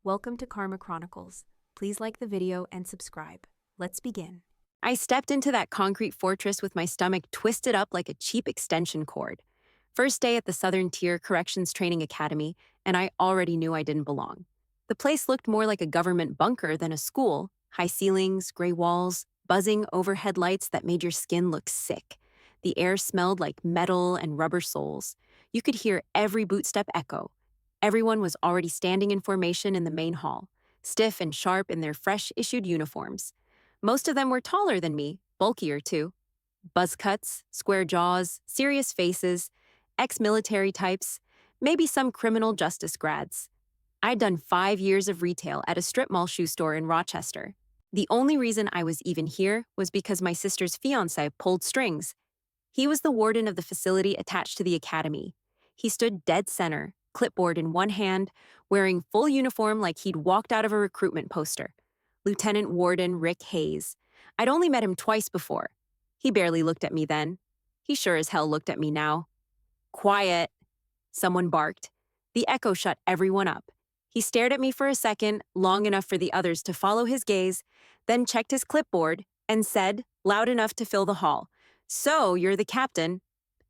Welcome to Karma Chronicles. Please like the video and subscribe. Let's begin. I stepped into that concrete fortress with my stomach twisted up like a cheap extension cord. First day at the Southern Tier Corrections Training Academy, and I already knew I didn't belong. The place looked more like a government bunker than a school. High ceilings, gray walls, buzzing overhead lights that made your skin look sick. The air smelled like metal and rubber soles. You could hear every bootstep echo. Everyone was already standing in formation in the main hall, stiff and sharp in their fresh-issued uniforms. Most of them were taller than me, bulkier too. Buzz cuts, square jaws, serious faces, ex-military types, maybe some criminal justice grads. I'd done 5 years of retail at a strip mall shoe store in Rochester. The only reason I was even here was because my sister's fiancé pulled strings. He was the warden of the facility attached to the academy. He stood dead center, clipboard in one hand, wearing full uniform like he'd walked out of a recruitment poster. Lieutenant Warden Rick Hayes. I'd only met him twice before. He barely looked at me then. He sure as hell looked at me now. "Quiet," someone barked. The echo shut everyone up. He stared at me for a second, long enough for the others to follow his gaze, then checked his clipboard and said, loud enough to fill the hall, "So, you're the captain."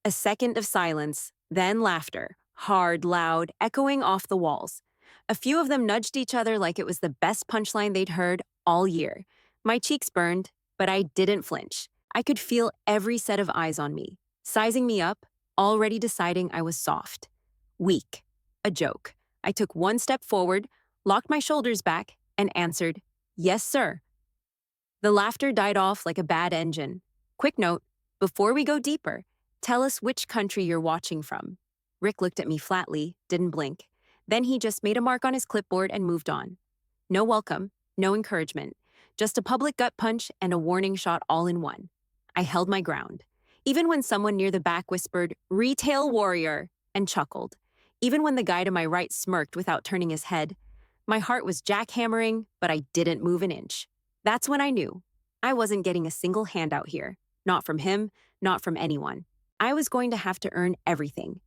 A second of silence, then laughter, hard, loud, echoing off the walls. A few of them nudged each other like it was the best punchline they'd heard all year. My cheeks burned, but I didn't flinch. I could feel every set of eyes on me, sizing me up, already deciding I was soft. Weak. A joke. I took one step forward, locked my shoulders back, and answered, "Yes, sir." The laughter died off like a bad engine. Quick note, before we go deeper, tell us which country you're watching from. Rick looked at me flatly, didn't blink. Then he just made a mark on his clipboard and moved on. No welcome, no encouragement, just a public gut punch and a warning shot all in one. I held my ground. Even when someone near the back whispered, "Retail warrior," and chuckled. Even when the guy to my right smirked without turning his head. My heart was jackhammering, but I didn't move an inch. That's when I knew. I wasn't getting a single handout here. Not from him, not from anyone. I was going to have to earn everything.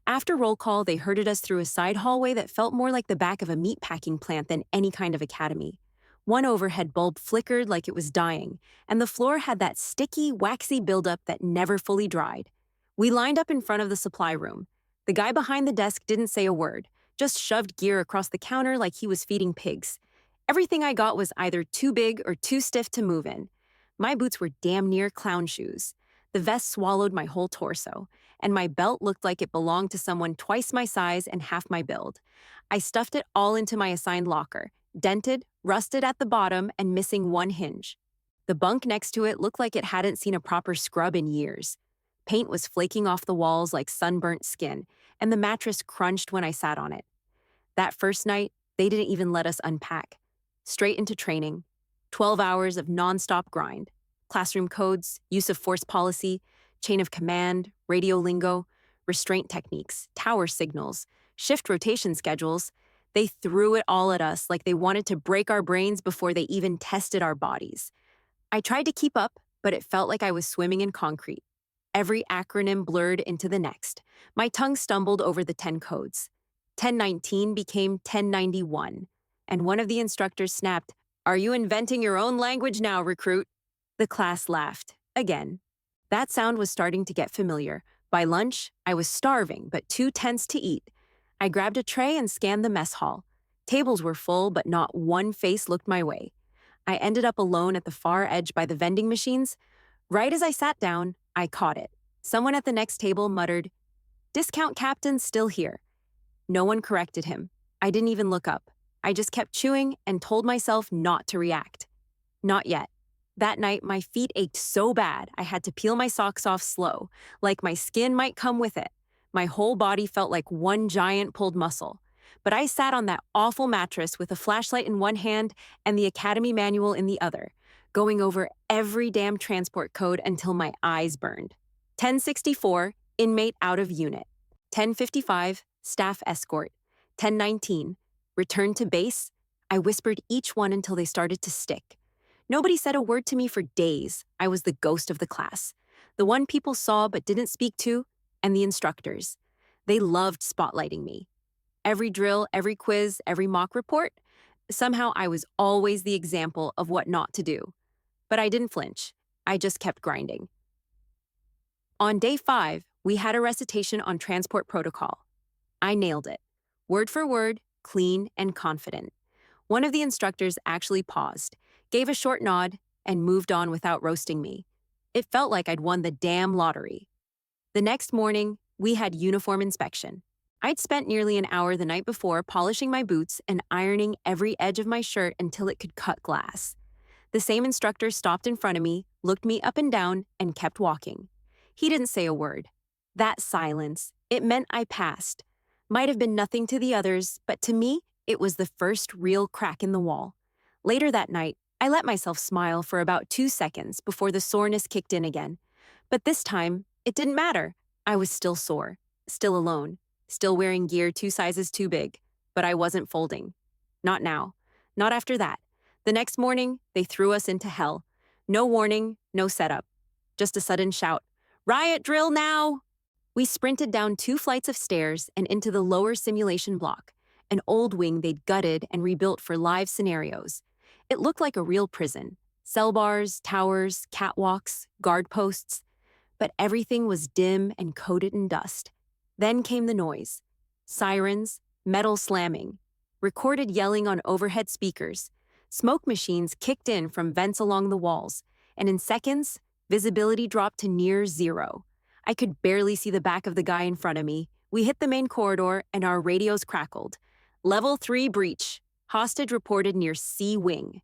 After roll call, they herded us through a side hallway that felt more like the back of a meatpacking plant than any kind of academy. One overhead bulb flickered like it was dying, and the floor had that sticky, waxy buildup that never fully dried. We lined up in front of the supply room. The guy behind the desk didn't say a word, just shoved gear across the counter like he was feeding pigs. Everything I got was either too big or too stiff to move in. My boots were damn near clown shoes. The vest swallowed my whole torso, and my belt looked like it belonged to someone twice my size and half my build. I stuffed it all into my assigned locker, dented, rusted at the bottom, and missing one hinge. The bunk next to it looked like it hadn't seen a proper scrub in years. Paint was flaking off the walls like sunburnt skin, and the mattress crunched when I sat on it. That first night, they didn't even let us unpack. Straight into training. 12 hours of nonstop grind. Classroom codes, use of force policy, chain of command, radio lingo, restraint techniques, tower signals, shift rotation schedules. They threw it all at us like they wanted to break our brains before they even tested our bodies. I tried to keep up, but it felt like I was swimming in concrete. Every acronym blurred into the next. My tongue stumbled over the 10 codes. 1019 became 1091, and one of the instructors snapped, "Are you inventing your own language now, recruit?" The class laughed, again. That sound was starting to get familiar. By lunch, I was starving, but too tense to eat. I grabbed a tray and scanned the mess hall. Tables were full, but not one face looked my way. I ended up alone at the far edge by the vending machines. Right as I sat down, I caught it. Someone at the next table muttered, "Discount captain's still here." No one corrected him. I didn't even look up. I just kept chewing and told myself not to react. Not yet. That night, my feet ached so bad I had to peel my socks off slow, like my skin might come with it. My whole body felt like one giant pulled muscle. But I sat on that awful mattress with a flashlight in one hand and the academy manual in the other, going over every damn transport code until my eyes burned. 1064, inmate out of unit. 1055, staff escort. 1019, return to base. I whispered each one until they started to stick. Nobody said a word to me for days. I was the ghost of the class. The one people saw but didn't speak to, and the instructors. They loved spotlighting me. Every drill, every quiz, every mock report, somehow I was always the example of what not to do. But I didn't flinch. I just kept grinding. On day 5, we had a recitation on transport protocol. I nailed it. Word for word, clean and confident. One of the instructors actually paused, gave a short nod, and moved on without roasting me. It felt like I'd won the damn lottery. The next morning, we had uniform inspection. I'd spent nearly an hour the night before polishing my boots and ironing every edge of my shirt until it could cut glass. The same instructor stopped in front of me, looked me up and down, and kept walking. He didn't say a word. That silence, it meant I passed. Might have been nothing to the others, but to me, it was the first real crack in the wall. Later that night, I let myself smile for about 2 seconds before the soreness kicked in again. But this time, it didn't matter. I was still sore, still alone, still wearing gear 2 sizes too big, but I wasn't folding. Not now. Not after that. The next morning, they threw us into hell. No warning, no setup. Just a sudden shout, "Riot drill now!" We sprinted down 2 flights of stairs and into the lower simulation block, an old wing they'd gutted and rebuilt for live scenarios. It looked like a real prison. Cell bars, towers, catwalks, guard posts. But everything was dim and coated in dust. Then came the noise. Sirens, metal slamming, recorded yelling on overhead speakers. Smoke machines kicked in from vents along the walls, and in seconds, visibility dropped to near zero. I could barely see the back of the guy in front of me. We hit the main corridor, and our radios crackled. Level 3 breach. Hostage reported near C wing.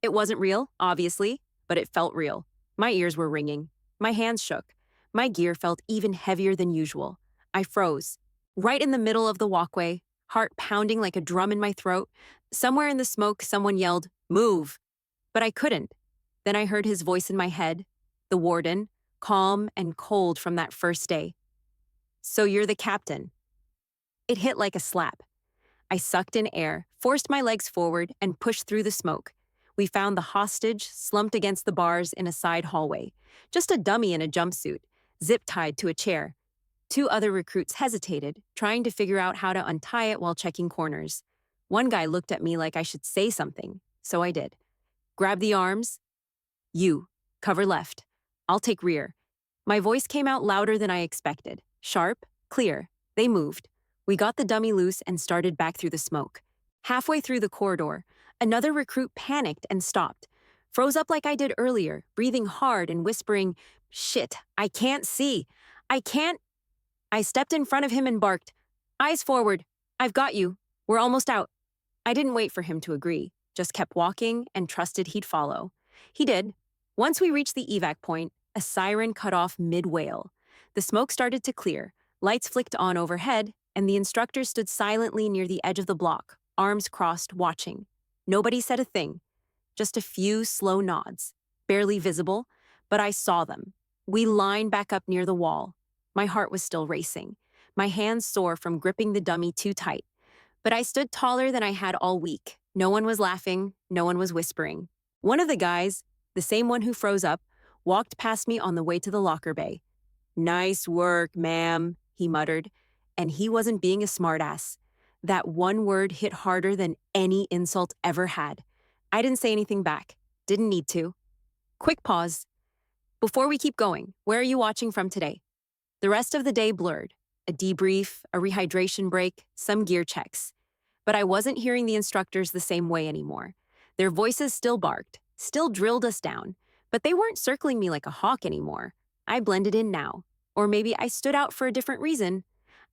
It wasn't real, obviously, but it felt real. My ears were ringing. My hands shook. My gear felt even heavier than usual. I froze. Right in the middle of the walkway, heart pounding like a drum in my throat, somewhere in the smoke, someone yelled, "Move!" But I couldn't. Then I heard his voice in my head, the warden, calm and cold from that first day. "So you're the captain." It hit like a slap. I sucked in air, forced my legs forward, and pushed through the smoke. We found the hostage slumped against the bars in a side hallway, just a dummy in a jumpsuit, zip-tied to a chair. 2 other recruits hesitated, trying to figure out how to untie it while checking corners. One guy looked at me like I should say something, so I did. "Grab the arms. You, cover left. I'll take rear." My voice came out louder than I expected. Sharp, clear. They moved. We got the dummy loose and started back through the smoke. Halfway through the corridor, another recruit panicked and stopped. Froze up like I did earlier, breathing hard and whispering, "Shit, I can't see. I can't." I stepped in front of him and barked, "Eyes forward. I've got you. We're almost out." I didn't wait for him to agree, just kept walking and trusted he'd follow. He did. Once we reached the evac point, a siren cut off mid-wail. The smoke started to clear, lights flicked on overhead, and the instructor stood silently near the edge of the block, arms crossed, watching. Nobody said a thing, just a few slow nods, barely visible, but I saw them. We lined back up near the wall. My heart was still racing, my hands sore from gripping the dummy too tight. But I stood taller than I had all week. No one was laughing, no one was whispering. One of the guys, the same one who froze up, walked past me on the way to the locker bay. "Nice work, ma'am," he muttered, and he wasn't being a smartass. That one word hit harder than any insult ever had. I didn't say anything back. Didn't need to. Quick pause. "Before we keep going, where are you watching from today?" The rest of the day blurred. A debrief, a rehydration break, some gear checks. But I wasn't hearing the instructors the same way anymore. Their voices still barked, still drilled us down, but they weren't circling me like a hawk anymore. I blended in now. Or maybe I stood out for a different reason.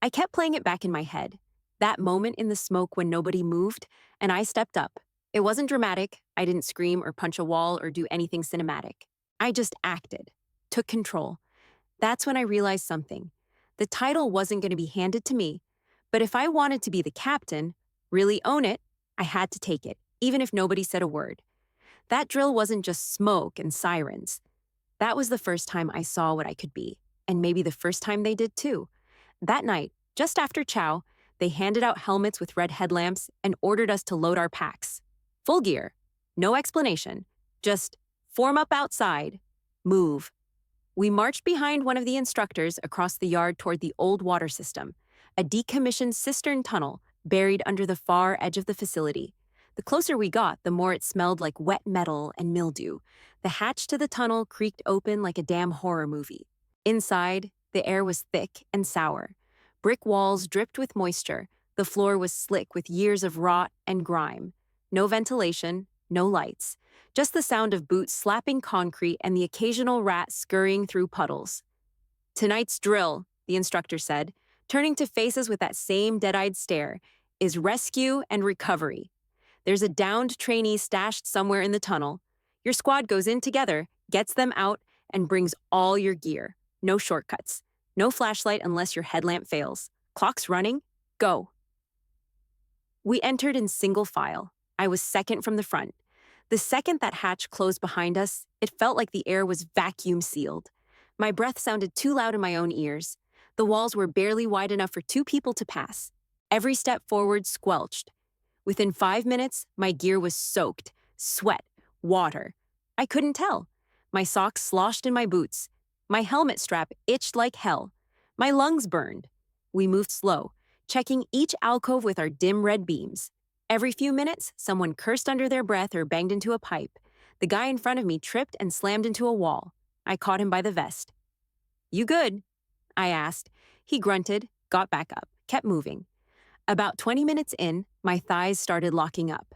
I kept playing it back in my head. That moment in the smoke when nobody moved, and I stepped up. It wasn't dramatic. I didn't scream or punch a wall or do anything cinematic. I just acted, took control. That's when I realized something. The title wasn't going to be handed to me, but if I wanted to be the captain, really own it, I had to take it, even if nobody said a word. That drill wasn't just smoke and sirens. That was the first time I saw what I could be, and maybe the first time they did too. That night, just after chow, they handed out helmets with red headlamps and ordered us to load our packs. Full gear. No explanation. Just form up outside. Move. We marched behind one of the instructors across the yard toward the old water system, a decommissioned cistern tunnel buried under the far edge of the facility. The closer we got, the more it smelled like wet metal and mildew. The hatch to the tunnel creaked open like a damn horror movie. Inside, the air was thick and sour. Brick walls dripped with moisture. The floor was slick with years of rot and grime. No ventilation, no lights. Just the sound of boots slapping concrete and the occasional rat scurrying through puddles. "Tonight's drill," the instructor said, turning to face us with that same dead-eyed stare, "is rescue and recovery. There's a downed trainee stashed somewhere in the tunnel. Your squad goes in together, gets them out, and brings all your gear. No shortcuts. No flashlight unless your headlamp fails. Clock's running. Go." We entered in single file. I was second from the front. The second that hatch closed behind us, it felt like the air was vacuum sealed. My breath sounded too loud in my own ears. The walls were barely wide enough for two people to pass. Every step forward squelched. Within 5 minutes, my gear was soaked, sweat, water. I couldn't tell. My socks sloshed in my boots. My helmet strap itched like hell. My lungs burned. We moved slow, checking each alcove with our dim red beams. Every few minutes, someone cursed under their breath or banged into a pipe. The guy in front of me tripped and slammed into a wall. I caught him by the vest. "You good?" I asked. He grunted, got back up, kept moving. About 20 minutes in, my thighs started locking up.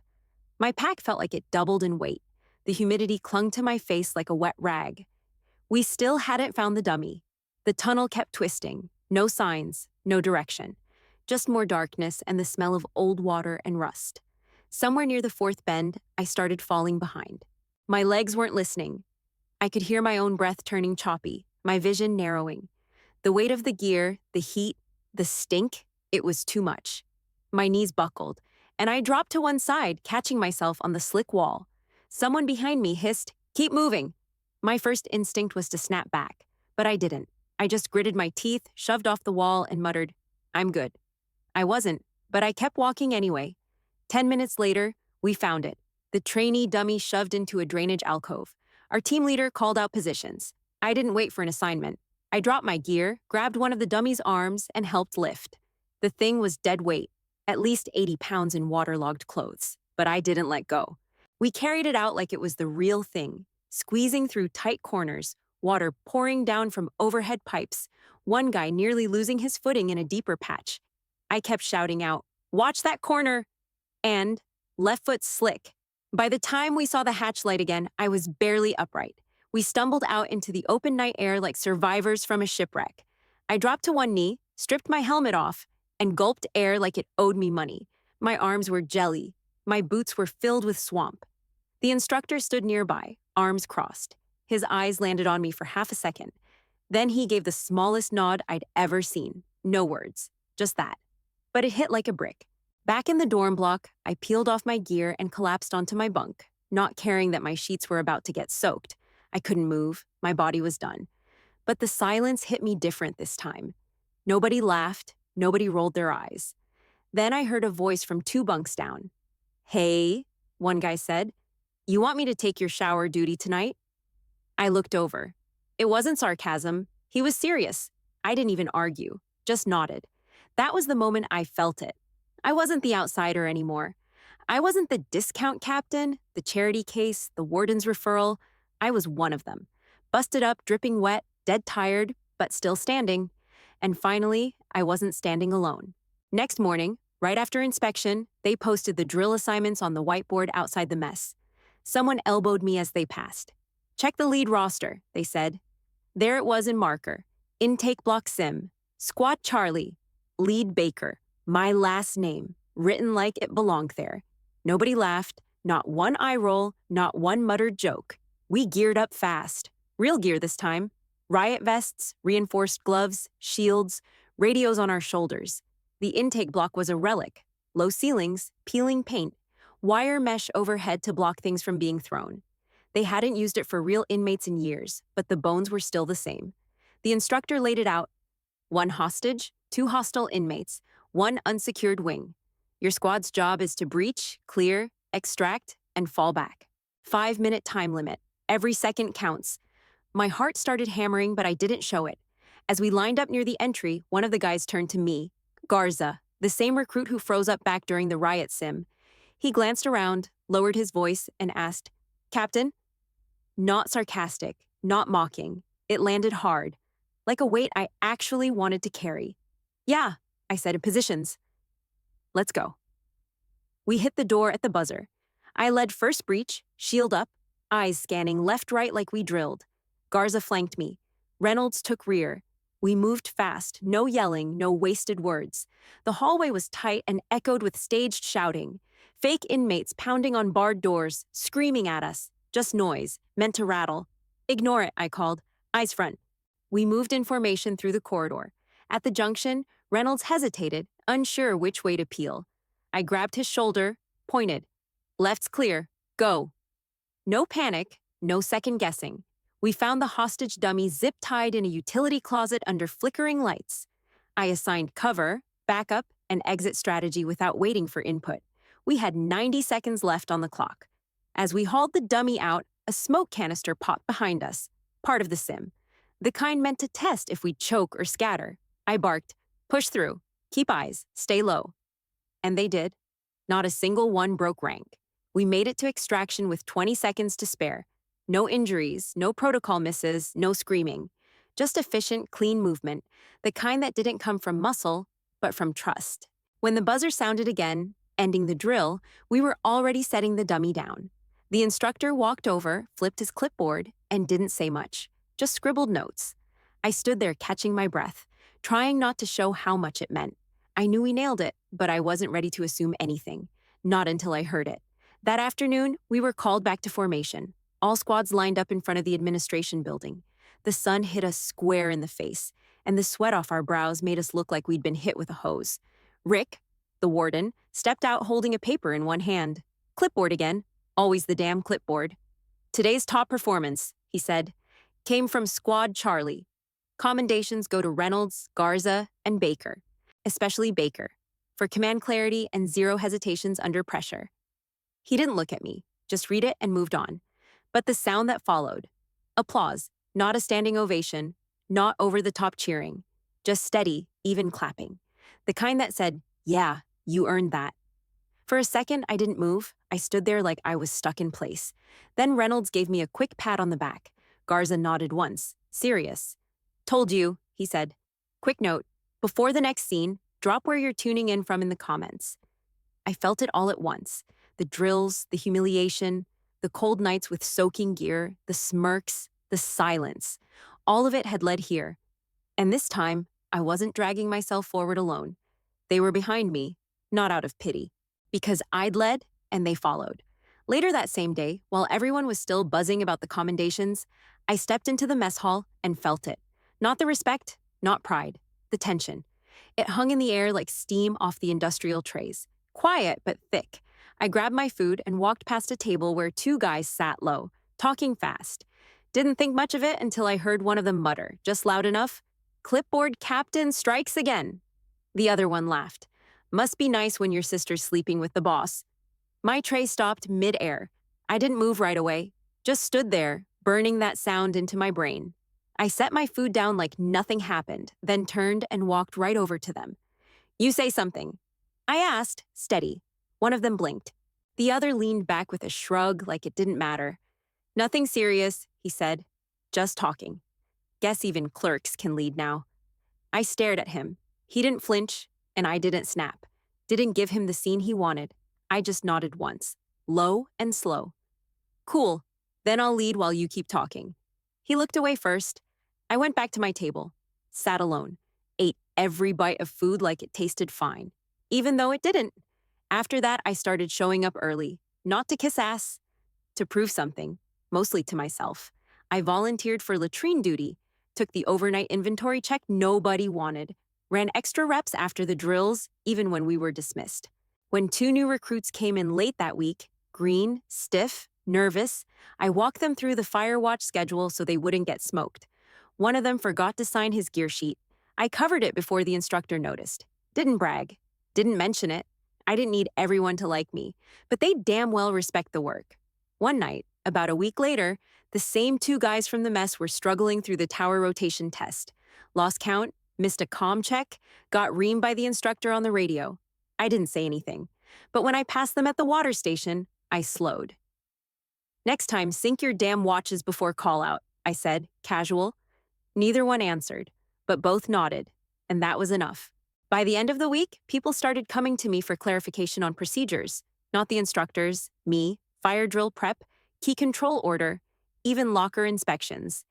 My pack felt like it doubled in weight. The humidity clung to my face like a wet rag. We still hadn't found the dummy. The tunnel kept twisting. No signs, no direction. Just more darkness and the smell of old water and rust. Somewhere near the fourth bend, I started falling behind. My legs weren't listening. I could hear my own breath turning choppy, my vision narrowing. The weight of the gear, the heat, the stink, it was too much. My knees buckled, and I dropped to one side, catching myself on the slick wall. Someone behind me hissed, "Keep moving." My first instinct was to snap back, but I didn't. I just gritted my teeth, shoved off the wall, and muttered, "I'm good." I wasn't, but I kept walking anyway. 10 minutes later, we found it. The trainee dummy shoved into a drainage alcove. Our team leader called out positions. I didn't wait for an assignment. I dropped my gear, grabbed one of the dummy's arms, and helped lift. The thing was dead weight, at least 80 pounds in waterlogged clothes, but I didn't let go. We carried it out like it was the real thing, squeezing through tight corners, water pouring down from overhead pipes, one guy nearly losing his footing in a deeper patch. I kept shouting out, "Watch that corner!" and "Left foot slick." By the time we saw the hatch light again, I was barely upright. We stumbled out into the open night air like survivors from a shipwreck. I dropped to one knee, stripped my helmet off, and gulped air like it owed me money. My arms were jelly. My boots were filled with swamp. The instructor stood nearby, arms crossed. His eyes landed on me for half a second. Then he gave the smallest nod I'd ever seen. No words, just that. But it hit like a brick. Back in the dorm block, I peeled off my gear and collapsed onto my bunk, not caring that my sheets were about to get soaked. I couldn't move. My body was done. But the silence hit me different this time. Nobody laughed. Nobody rolled their eyes. Then I heard a voice from 2 bunks down. "Hey," one guy said, "you want me to take your shower duty tonight?" I looked over. It wasn't sarcasm. He was serious. I didn't even argue, just nodded. That was the moment I felt it. I wasn't the outsider anymore. I wasn't the discount captain, the charity case, the warden's referral. I was one of them. Busted up, dripping wet, dead tired, but still standing. And finally, I wasn't standing alone. Next morning, right after inspection, they posted the drill assignments on the whiteboard outside the mess. Someone elbowed me as they passed. "Check the lead roster," they said. There it was in marker. Intake block sim. Squad Charlie. Lead Baker. My last name, written like it belonged there. Nobody laughed, not one eye roll, not one muttered joke. We geared up fast. Real gear this time. Riot vests, reinforced gloves, shields, radios on our shoulders. The intake block was a relic. Low ceilings, peeling paint, wire mesh overhead to block things from being thrown. They hadn't used it for real inmates in years, but the bones were still the same. The instructor laid it out. 1 hostage, 2 hostile inmates, 1 unsecured wing. Your squad's job is to breach, clear, extract, and fall back. 5-minute time limit. Every second counts. My heart started hammering, but I didn't show it. As we lined up near the entry, one of the guys turned to me, Garza, the same recruit who froze up back during the riot sim. He glanced around, lowered his voice, and asked, "Captain?" Not sarcastic, not mocking. It landed hard, like a weight I actually wanted to carry. "Yeah," I said, "in positions. Let's go." We hit the door at the buzzer. I led first breach, shield up, eyes scanning left-right like we drilled. Garza flanked me. Reynolds took rear. We moved fast, no yelling, no wasted words. The hallway was tight and echoed with staged shouting. Fake inmates pounding on barred doors, screaming at us. Just noise, meant to rattle. "Ignore it," I called. "Eyes front." We moved in formation through the corridor. At the junction, Reynolds hesitated, unsure which way to peel. I grabbed his shoulder, pointed. "Left's clear. Go." No panic, no second guessing. We found the hostage dummy zip-tied in a utility closet under flickering lights. I assigned cover, backup, and exit strategy without waiting for input. We had 90 seconds left on the clock. As we hauled the dummy out, a smoke canister popped behind us, part of the sim. The kind meant to test if we'd choke or scatter. I barked, "Push through. Keep eyes. Stay low." And they did. Not a single one broke rank. We made it to extraction with 20 seconds to spare. No injuries, no protocol misses, no screaming. Just efficient, clean movement, the kind that didn't come from muscle, but from trust. When the buzzer sounded again, ending the drill, we were already setting the dummy down. The instructor walked over, flipped his clipboard, and didn't say much, just scribbled notes. I stood there catching my breath, trying not to show how much it meant. I knew we nailed it, but I wasn't ready to assume anything. Not until I heard it. That afternoon, we were called back to formation. All squads lined up in front of the administration building. The sun hit us square in the face, and the sweat off our brows made us look like we'd been hit with a hose. Rick, the warden, stepped out holding a paper in one hand. "Clipboard again. Always the damn clipboard." "Today's top performance," he said, "came from Squad Charlie. Commendations go to Reynolds, Garza, and Baker. Especially Baker, for command clarity and zero hesitations under pressure." He didn't look at me, just read it and moved on. But the sound that followed. Applause, not a standing ovation, not over-the-top cheering. Just steady, even clapping. The kind that said, "Yeah, you earned that." For a second, I didn't move. I stood there like I was stuck in place. Then Reynolds gave me a quick pat on the back. Garza nodded once, serious. "Told you," he said. "Quick note, before the next scene, drop where you're tuning in from in the comments." I felt it all at once. The drills, the humiliation, the cold nights with soaking gear, the smirks, the silence. All of it had led here. And this time, I wasn't dragging myself forward alone. They were behind me, not out of pity, because I'd led and they followed. Later that same day, while everyone was still buzzing about the commendations, I stepped into the mess hall and felt it. Not the respect, not pride, the tension. It hung in the air like steam off the industrial trays. Quiet, but thick. I grabbed my food and walked past a table where two guys sat low, talking fast. Didn't think much of it until I heard one of them mutter, just loud enough, "Clipboard captain strikes again." The other one laughed. "Must be nice when your sister's sleeping with the boss." My tray stopped mid-air. I didn't move right away, just stood there, burning that sound into my brain. I set my food down like nothing happened, then turned and walked right over to them. "You say something." I asked, steady. One of them blinked. The other leaned back with a shrug like it didn't matter. "Nothing serious," he said. "Just talking. Guess even clerks can lead now." I stared at him. He didn't flinch, and I didn't snap. Didn't give him the scene he wanted. I just nodded once, low and slow. "Cool. Then I'll lead while you keep talking." He looked away first. I went back to my table, sat alone, ate every bite of food like it tasted fine, even though it didn't. After that, I started showing up early, not to kiss ass, to prove something, mostly to myself. I volunteered for latrine duty, took the overnight inventory check nobody wanted, ran extra reps after the drills, even when we were dismissed. When 2 new recruits came in late that week, green, stiff, nervous, I walked them through the Firewatch schedule so they wouldn't get smoked. One of them forgot to sign his gear sheet. I covered it before the instructor noticed. Didn't brag. Didn't mention it. I didn't need everyone to like me, but they damn well respect the work. One night, about a week later, the same 2 guys from the mess were struggling through the tower rotation test. Lost count, missed a comm check, got reamed by the instructor on the radio. I didn't say anything, but when I passed them at the water station, I slowed. Next time, sync your damn watches before call out, I said, casual. Neither one answered, but both nodded, and that was enough. By the end of the week, people started coming to me for clarification on procedures, not the instructors, me, fire drill prep, key control order, even locker inspections.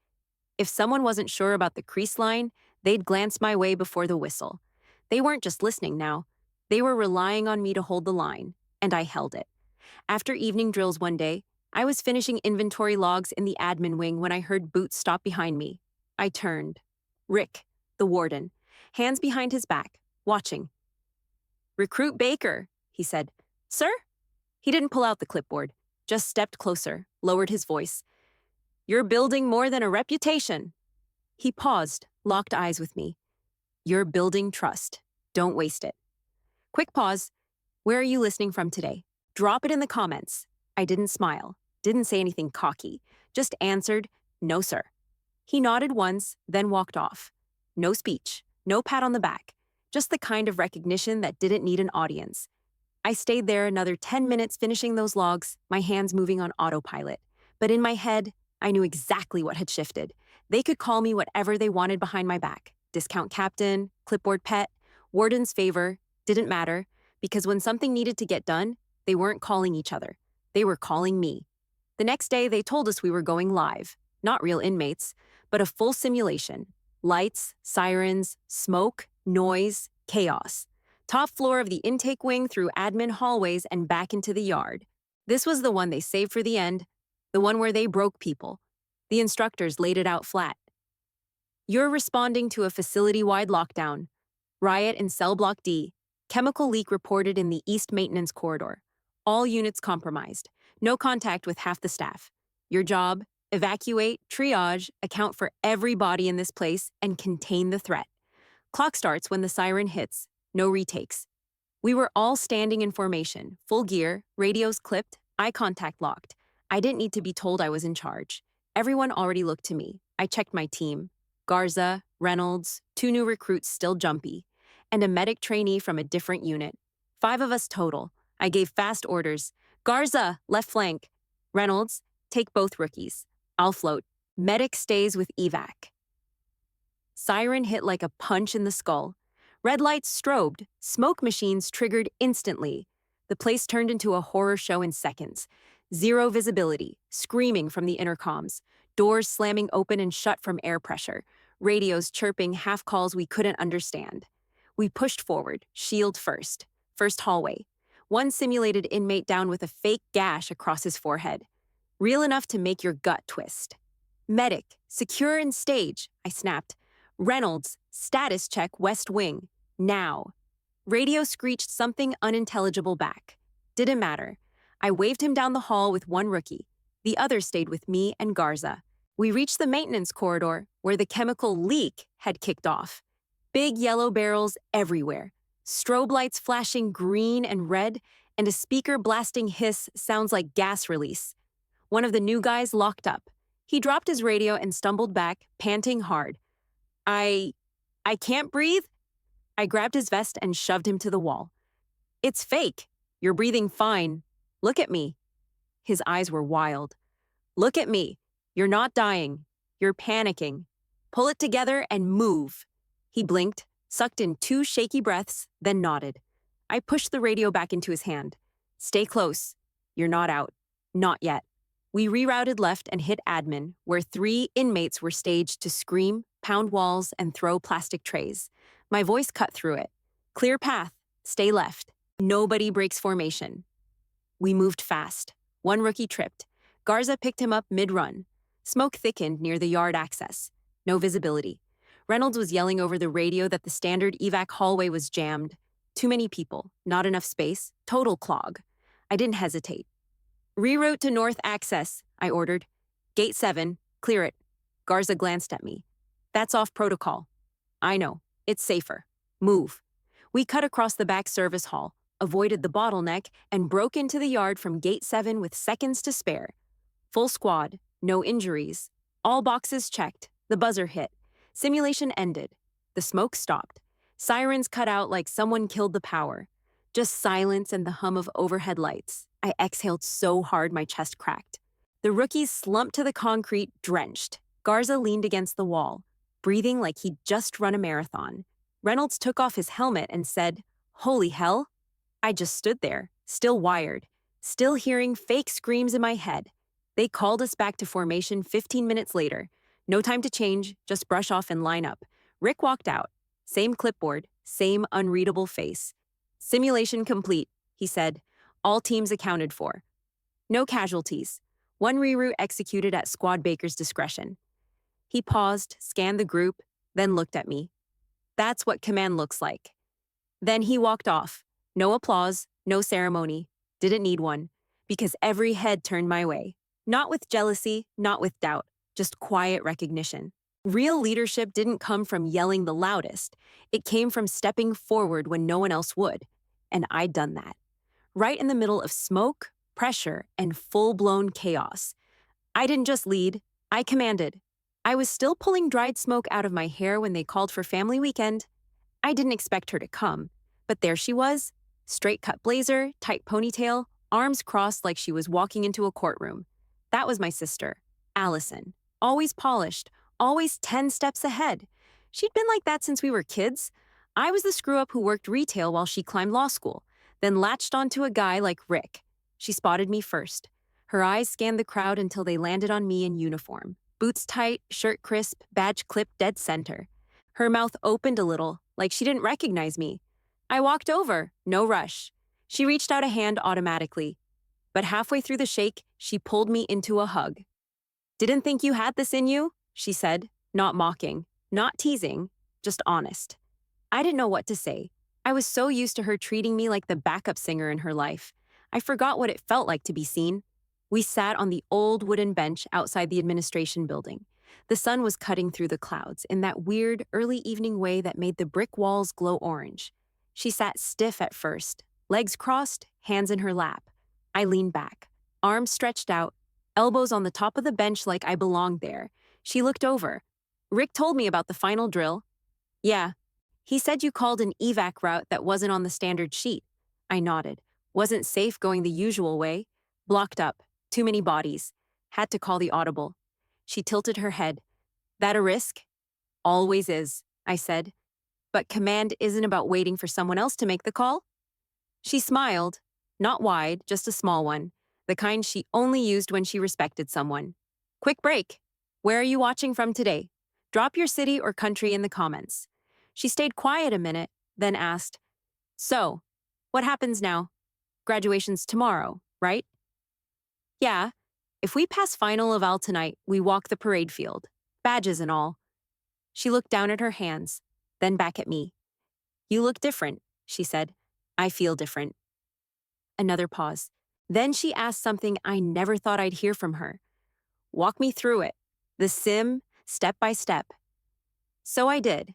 If someone wasn't sure about the crease line, they'd glance my way before the whistle. They weren't just listening now. They were relying on me to hold the line, and I held it. After evening drills one day, I was finishing inventory logs in the admin wing when I heard boots stop behind me. I turned. Rick, the warden, hands behind his back, watching. "Recruit Baker," he said. "Sir?" He didn't pull out the clipboard, just stepped closer, lowered his voice. "You're building more than a reputation." He paused, locked eyes with me. "You're building trust. Don't waste it." Quick pause. "Where are you listening from today? Drop it in the comments." I didn't smile, didn't say anything cocky, just answered, "No, sir." He nodded once, then walked off. No speech, no pat on the back, just the kind of recognition that didn't need an audience. I stayed there another 10 minutes finishing those logs, my hands moving on autopilot. But in my head, I knew exactly what had shifted. They could call me whatever they wanted behind my back. Discount captain, clipboard pet, warden's favor, didn't matter, because when something needed to get done, they weren't calling each other. They were calling me. The next day, they told us we were going live. Not real inmates, but a full simulation. Lights, sirens, smoke, noise, chaos. Top floor of the intake wing through admin hallways and back into the yard. This was the one they saved for the end, the one where they broke people. The instructors laid it out flat. "You're responding to a facility-wide lockdown. Riot in cell block D. Chemical leak reported in the East Maintenance Corridor. All units compromised. No contact with half the staff. Your job, evacuate, triage, account for every body in this place, and contain the threat. Clock starts when the siren hits. No retakes." We were all standing in formation, full gear, radios clipped, eye contact locked. I didn't need to be told I was in charge. Everyone already looked to me. I checked my team. Garza, Reynolds, 2 new recruits still jumpy, and a medic trainee from a different unit. 5 of us total. I gave fast orders. "Garza, left flank. Reynolds, take both rookies. I'll float. Medic stays with evac." Siren hit like a punch in the skull. Red lights strobed, smoke machines triggered instantly. The place turned into a horror show in seconds. Zero visibility, screaming from the intercoms, doors slamming open and shut from air pressure, radios chirping half calls we couldn't understand. We pushed forward, shield first. First hallway. One simulated inmate down with a fake gash across his forehead. Real enough to make your gut twist. "Medic, secure and stage," I snapped. "Reynolds, status check West Wing. Now." Radio screeched something unintelligible back. Didn't matter. I waved him down the hall with one rookie. The other stayed with me and Garza. We reached the maintenance corridor where the chemical leak had kicked off. Big yellow barrels everywhere. Strobe lights flashing green and red, and a speaker blasting hiss sounds like gas release. One of the new guys locked up. He dropped his radio and stumbled back, panting hard. I can't breathe." I grabbed his vest and shoved him to the wall. "It's fake. You're breathing fine. Look at me." His eyes were wild. "Look at me. You're not dying. You're panicking. Pull it together and move." He blinked, sucked in 2 shaky breaths, then nodded. I pushed the radio back into his hand. "Stay close. You're not out. Not yet." We rerouted left and hit admin, where 3 inmates were staged to scream, pound walls, and throw plastic trays. My voice cut through it. "Clear path. Stay left. Nobody breaks formation." We moved fast. One rookie tripped. Garza picked him up mid-run. Smoke thickened near the yard access. No visibility. Reynolds was yelling over the radio that the standard evac hallway was jammed. Too many people, not enough space, total clog. I didn't hesitate. "Reroute to north access," I ordered. "Gate 7, clear it." Garza glanced at me. "That's off protocol." "I know. It's safer. Move." We cut across the back service hall, avoided the bottleneck, and broke into the yard from Gate 7 with seconds to spare. Full squad, no injuries. All boxes checked. The buzzer hit. Simulation ended. The smoke stopped. Sirens cut out like someone killed the power. Just silence and the hum of overhead lights. I exhaled so hard my chest cracked. The rookies slumped to the concrete, drenched. Garza leaned against the wall, breathing like he'd just run a marathon. Reynolds took off his helmet and said, "Holy hell." I just stood there, still wired, still hearing fake screams in my head. They called us back to formation 15 minutes later. No time to change, just brush off and line up. Rick walked out. Same clipboard, same unreadable face. "Simulation complete," he said. "All teams accounted for. No casualties. One reroute executed at Squad Baker's discretion." He paused, scanned the group, then looked at me. "That's what command looks like." Then he walked off. No applause, no ceremony. Didn't need one, because every head turned my way. Not with jealousy, not with doubt, just quiet recognition. Real leadership didn't come from yelling the loudest. It came from stepping forward when no one else would. And I'd done that. Right in the middle of smoke, pressure, and full-blown chaos. I didn't just lead, I commanded. I was still pulling dried smoke out of my hair when they called for family weekend. I didn't expect her to come, but there she was. Straight-cut blazer, tight ponytail, arms crossed like she was walking into a courtroom. That was my sister, Allison. Always polished, always 10 steps ahead. She'd been like that since we were kids. I was the screw-up who worked retail while she climbed law school, then latched onto a guy like Rick. She spotted me first. Her eyes scanned the crowd until they landed on me in uniform. Boots tight, shirt crisp, badge clipped dead center. Her mouth opened a little, like she didn't recognize me. I walked over, no rush. She reached out a hand automatically. But halfway through the shake, she pulled me into a hug. "Didn't think you had this in you," she said, not mocking, not teasing, just honest. I didn't know what to say. I was so used to her treating me like the backup singer in her life. I forgot what it felt like to be seen. We sat on the old wooden bench outside the administration building. The sun was cutting through the clouds in that weird early evening way that made the brick walls glow orange. She sat stiff at first, legs crossed, hands in her lap. I leaned back, arms stretched out, elbows on the top of the bench like I belonged there. She looked over. "Rick told me about the final drill." "Yeah. He said you called an evac route that wasn't on the standard sheet." I nodded. "Wasn't safe going the usual way. Blocked up. Too many bodies. Had to call the audible." She tilted her head. "That a risk?" "Always is," I said. "But command isn't about waiting for someone else to make the call?" She smiled. Not wide, just a small one. The kind she only used when she respected someone. "Quick break. Where are you watching from today? Drop your city or country in the comments." She stayed quiet a minute, then asked, "So, what happens now? Graduation's tomorrow, right?" "Yeah. If we pass final eval tonight, we walk the parade field. Badges and all." She looked down at her hands, then back at me. "You look different," she said. "I feel different." Another pause. Then she asked something I never thought I'd hear from her. "Walk me through it. The sim, step by step." So I did.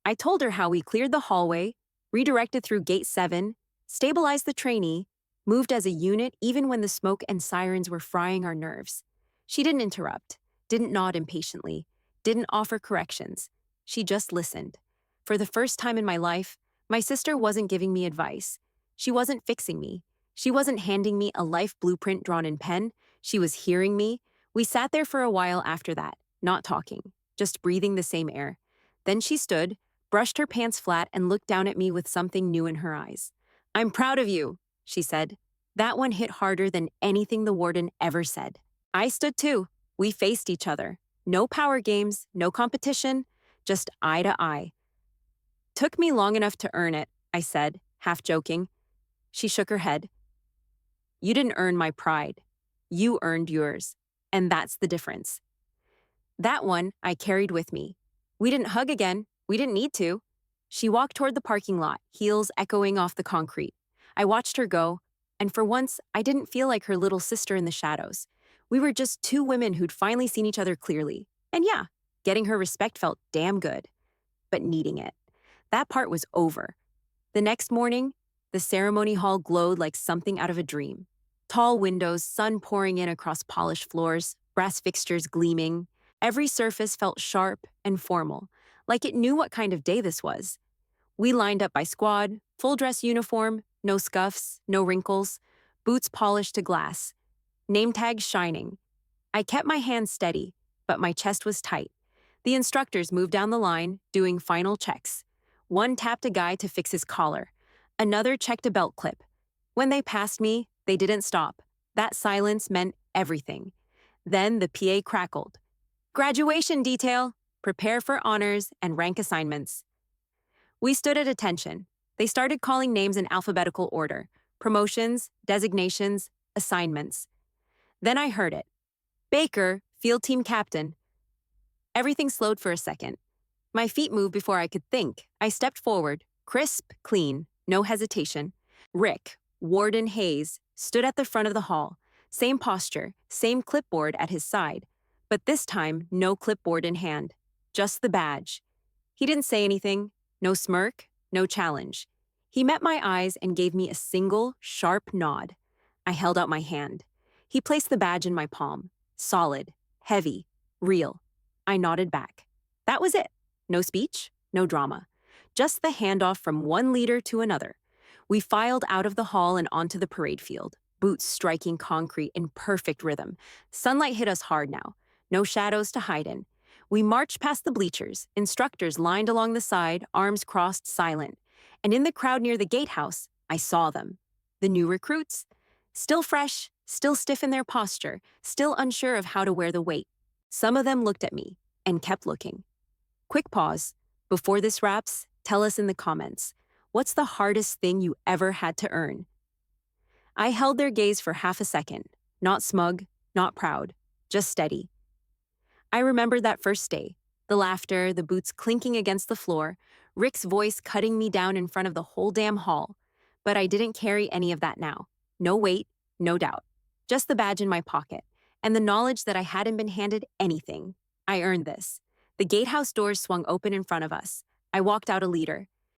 I told her how we cleared the hallway, redirected through Gate 7, stabilized the trainee, moved as a unit even when the smoke and sirens were frying our nerves. She didn't interrupt, didn't nod impatiently, didn't offer corrections. She just listened. For the first time in my life, my sister wasn't giving me advice. She wasn't fixing me. She wasn't handing me a life blueprint drawn in pen. She was hearing me. We sat there for a while after that, not talking, just breathing the same air. Then she stood, brushed her pants flat, and looked down at me with something new in her eyes. "I'm proud of you," she said. That one hit harder than anything the warden ever said. I stood too. We faced each other. No power games, no competition, just eye to eye. "Took me long enough to earn it," I said, half joking. She shook her head. "You didn't earn my pride. You earned yours. And that's the difference." That one I carried with me. We didn't hug again. We didn't need to. She walked toward the parking lot, heels echoing off the concrete. I watched her go, and for once, I didn't feel like her little sister in the shadows. We were just two women who'd finally seen each other clearly. And yeah, getting her respect felt damn good. But needing it. That part was over. The next morning, the ceremony hall glowed like something out of a dream. Tall windows, sun pouring in across polished floors, brass fixtures gleaming. Every surface felt sharp and formal, like it knew what kind of day this was. We lined up by squad, full dress uniform, no scuffs, no wrinkles, boots polished to glass, name tags shining. I kept my hands steady, but my chest was tight. The instructors moved down the line, doing final checks. One tapped a guy to fix his collar. Another checked a belt clip. When they passed me, they didn't stop. That silence meant everything. Then the PA crackled. Graduation detail! Prepare for honors and rank assignments. We stood at attention. They started calling names in alphabetical order. Promotions, designations, assignments. Then I heard it. Baker, field team captain. Everything slowed for a second. My feet moved before I could think. I stepped forward, crisp, clean, no hesitation. Rick, Warden Hayes, stood at the front of the hall. Same posture, same clipboard at his side. But this time, no clipboard in hand. Just the badge. He didn't say anything. No smirk, no challenge. He met my eyes and gave me a single, sharp nod. I held out my hand. He placed the badge in my palm. Solid, heavy, real. I nodded back. That was it. No speech, no drama. Just the handoff from one leader to another. We filed out of the hall and onto the parade field, boots striking concrete in perfect rhythm. Sunlight hit us hard now. No shadows to hide in. We marched past the bleachers, instructors lined along the side, arms crossed, silent. And in the crowd near the gatehouse, I saw them. The new recruits. Still fresh, still stiff in their posture, still unsure of how to wear the weight. Some of them looked at me and kept looking. Quick pause. Before this wraps, tell us in the comments, what's the hardest thing you ever had to earn? I held their gaze for half a second, not smug, not proud, just steady. I remembered that first day, the laughter, the boots clinking against the floor, Rick's voice cutting me down in front of the whole damn hall. But I didn't carry any of that now. No weight, no doubt. Just the badge in my pocket, and the knowledge that I hadn't been handed anything. I earned this. The gatehouse doors swung open in front of us. I walked out a leader.